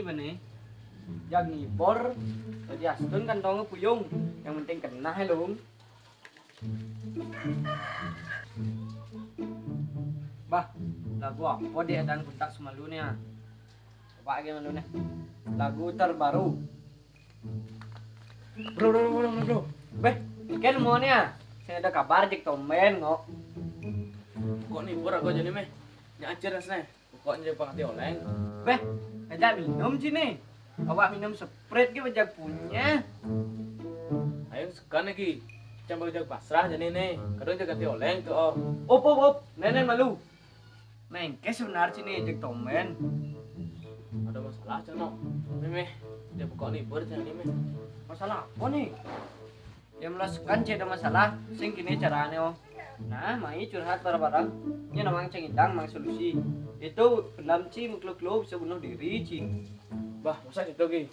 wangi benih. Jak ngibor, jadi astun kantongnya puyung. Yang penting kena ya lung. Bah, lagu apa dia dan kuntak semalunya? Coba lagi malunya. Lagu terbaru. Bro. Beh, kan mau nih ya? Saya ada kabar jek tomen ngok. Kok nih pura kok jadi meh? Nyacer rasanya. Pokoknya pangati oleng. Beh, ngajak minum sini. Awak minum Sprite ke bajak punya. Ayo sekan lagi. Campur jag pasrah jadi nih. Kadang jag ganti oleng tuh oh. Op. Nenek malu. Mengke sebenarnya sini jek tomen. Ada masalah cono. Meh. Dia pokok nih pura jadi meh. Masalah apa nih? Ya melaskan ada masalah. Sing kini caranya oh. Nah, mai curhat bareng-bareng. Ini namang cengindang mang solusi. Itu pendam ci mukluk-kluk bisa bunuh diri ci. Bah, masa gitu Ki?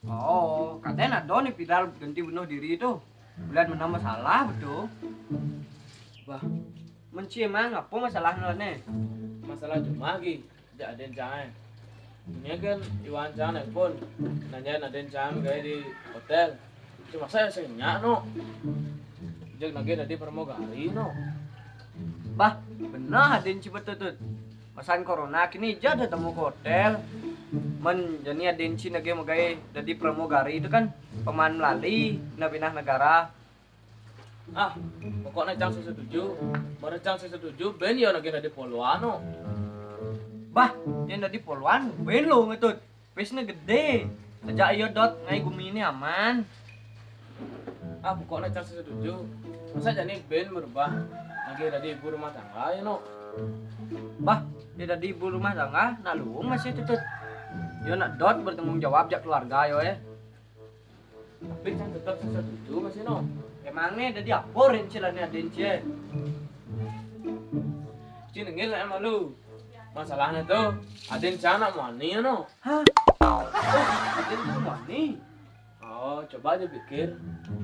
Oh, katanya ada nih viral ganti bunuh diri itu. Bulan menang masalah betul. Bah, Menci emang apa masalahnya nih? masalah cuma Ki. Jak ada jangan. Ini kan Iwan jangan pun nanya ada jangan kayak di hotel. Cuma saya senyak no. Jak lagi ada di pramugari no. Bah, benar ada yang cibet tutut. Masan corona kini aja ada temu ke hotel. Men jadi ada yang Cina lagi magai jadi pramugari itu kan pemain melali pindah negara. Ah, pokoknya cang saya setuju. Baru cang saya setuju, ben ya lagi ada di Poluan no. Bah, yang dari Poluan, ben lo ngetut. Pesnya gede. Sejak iyo dot ngai gumi ini aman. Ah, pokoknya cang saya setuju. Masa jadi ben berubah lagi ada di ibu rumah tangga ya no. Bah, dia dari ibu rumah tangga, nak lu masih tutut. Dia nak dot bertanggung jawab jak keluarga yo ya. Tapi cang tetap saya setuju masih no. Emangnya jadi apa rincilannya Denci? Cing ngel emang lu. Masalahnya tuh ada yang cana money ya no. Hah? Oh, ada semua nih. Oh, coba aja pikir.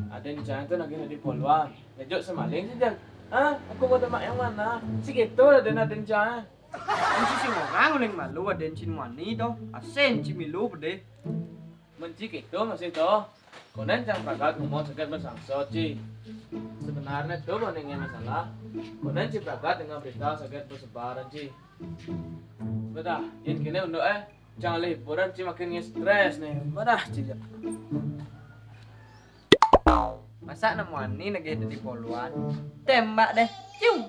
Ada yang cana tuh lagi ada di Poluan. Ngejok semaling sih Jang. Ah, aku mau temak yang mana? Si gitu ada yang cana. Anci sih orang uling malu ada yang cin wani toh. Asen cimilu pede. Menci gitu masih tuh. Konen cang pragat ngomong sekat bersangso ci. Sebenarnya tuh bandingnya masalah. Konen ci pragat dengan berita sekat bersebaran ci. Bedah, yang kini untuk jangan liburan ci makin stres nih. Bedah ci. Masa nemu wani lagi ada di Poluan. Tembak deh. Cium.